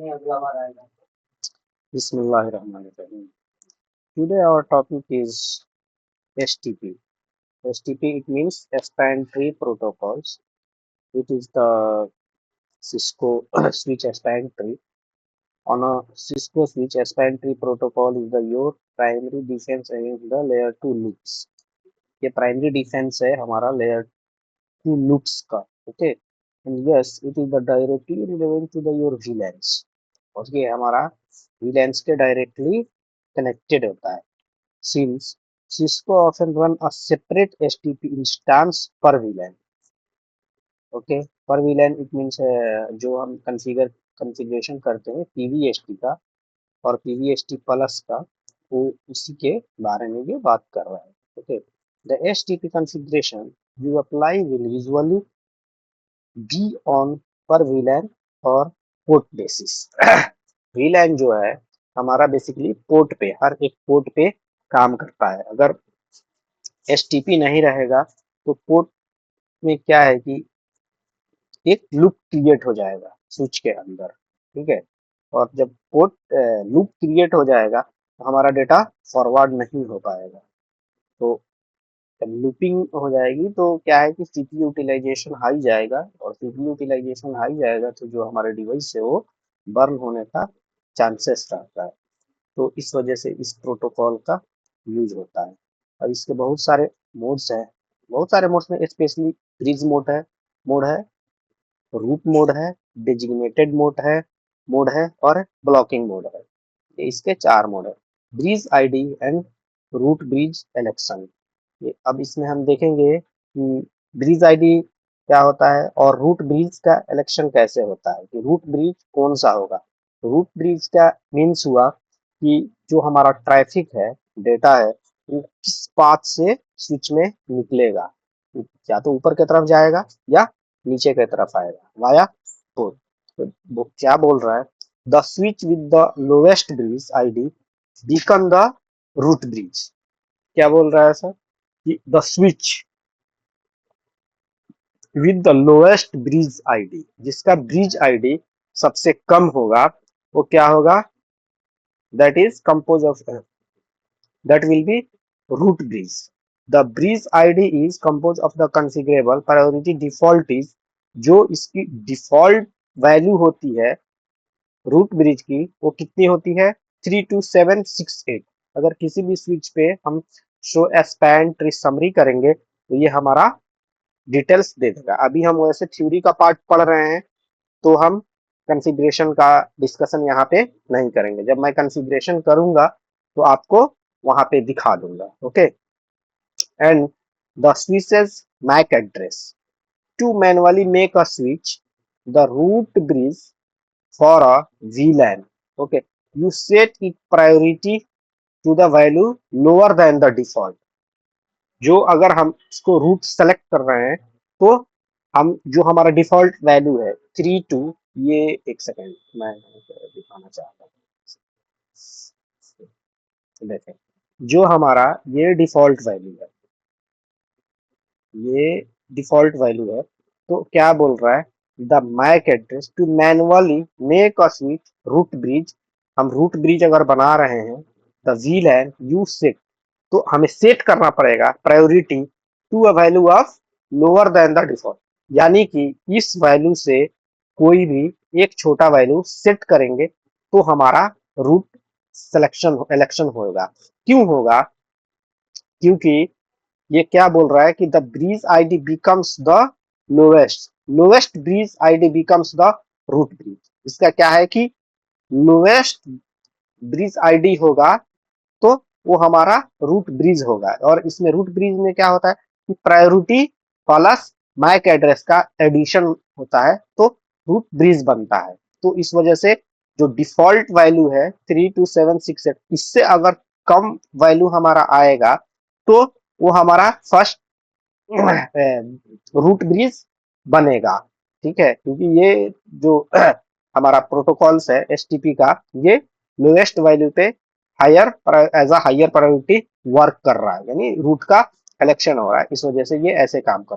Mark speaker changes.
Speaker 1: Bismillahirrahmanirrahim. Today our topic is STP. STP, it means Span Tree Protocols. It is the Cisco switch span tree. On a Cisco switch span tree protocol is the your primary defense against the layer 2 loops. ये primary defence है हमारा layer 2 loops का. Okay, and yes it is the directly relevant to the your VLANs. और ये हमारा VLANs के directly connected होता है. Since Cisco often run a separate STP instance per VLAN. Okay, पर VLAN इट मीन्स जो हम कॉन्फ़िगरेशन करते हैं PVST का और PVST प्लस का, वो उसी के बारे में ये बात कर रहा है. Okay, the STP configuration you apply will usually be on per VLAN और पोर्ट बेसिस. VLAN जो है हमारा बेसिकली पोर्ट पे, हर एक पोर्ट पे काम करता है. अगर STP नहीं रहेगा तो पोर्ट में क्या है कि एक लूप क्रिएट हो जाएगा स्विच के अंदर. ठीक है, और जब पोर्ट लूप क्रिएट हो जाएगा तो हमारा डेटा फॉरवर्ड नहीं हो पाएगा. तो जब लूपिंग हो जाएगी तो क्या है कि CPU यूटिलाइजेशन हाई जाएगा, और CPU यूटिलाइजेशन हाई जाएगा तो जो हमारे डिवाइस है वो बर्न होने का चांसेस रहता है. तो इस वजह से इस प्रोटोकॉल का यूज होता है. अब इसके बहुत सारे मोड्स हैं. बहुत सारे मोड्स में स्पेशली ब्रिज मोड है, रूट मोड है, डेजिग्नेटेड मोड है और ब्लॉकिंग मोड है. ये इसके 4 मोड है. Bridge ID and root bridge election. ये अब इसमें हम देखेंगे कि ब्रिज आईडी क्या होता है और रूट ब्रिज का इलेक्शन कैसे होता है, कि रूट ब्रिज कौन सा होगा. रूट ब्रिज का मीन्स हुआ कि जो हमारा ट्रैफिक है, डेटा है, वो किस पाथ से स्विच में निकलेगा. या तो ऊपर की तरफ जाएगा या नीचे की तरफ आएगा वाया पोर्ट. तो वो क्या बोल रहा है, the switch with the lowest bridge ID become the root bridge. क्या बोल रहा है सर कि the switch with the lowest bridge ID, जिसका ब्रिज आईडी सबसे कम होगा, वो क्या होगा, that is compose of, that will be root bridge. The bridge ID is compose of the configurable priority default is, जो इसकी डिफॉल्ट वैल्यू होती है रूट ब्रिज की, वो कितनी होती है 32768. अगर किसी भी स्विच पे हम शो स्पैन ट्री समरी करेंगे तो ये हमारा डिटेल्स दे देगा. अभी हम वैसे थ्योरी का पार्ट पढ़ रहे हैं तो हम कॉन्फ़िगरेशन का डिस्कशन यहाँ पे नहीं करेंगे. जब मैं कॉन्फ़िगरेशन करूंगा तो आपको वहां पे दिखा दूंगा. Okay, and the switches MAC address to manually make a switch the root bridge for a VLAN. Okay, you set it priority to the value lower than the default. जो अगर हम इसको रूट सेलेक्ट कर रहे हैं तो हम जो हमारा डिफॉल्ट वैल्यू है 32, ये एक सेकेंड मैं दिखाना चाहता हूँ. देखें, जो हमारा ये डिफॉल्ट वैल्यू है, ये डिफॉल्ट वैल्यू है, तो क्या बोल रहा है, the MAC address to manually make a switch root bridge. हम रूट ब्रिज अगर बना रहे हैं द VLAN यू सेट, तो हमें सेट करना पड़ेगा priority to a value of lower than the default. यानी कि इस वैल्यू से कोई भी एक छोटा वैल्यू सेट करेंगे तो हमारा रूट सिलेक्शन इलेक्शन होगा. क्यों होगा, क्योंकि ये क्या बोल रहा है कि the bridge ID becomes the lowest, lowest bridge ID becomes the root bridge. इसका क्या है कि लोवेस्ट ब्रिज आईडी होगा तो वो हमारा रूट ब्रिज होगा. और इसमें रूट ब्रिज में क्या होता है कि प्रायोरिटी प्लस मैक एड्रेस का एडिशन होता है तो रूट ब्रिज बनता है. तो इस वजह से जो डिफॉल्ट वैल्यू है 32768, इससे अगर कम वैल्यू हमारा आएगा तो वो हमारा फर्स्ट रूट ब्रिज बनेगा. ठीक है, क्योंकि ये जो हमारा प्रोटोकॉल्स है STP का, ये लोएस्ट वैल्यू पे higher as a higher priority work कर रहा है, यानी रूट का कलेक्शन हो रहा है. इस वजह से ये ऐसे काम कर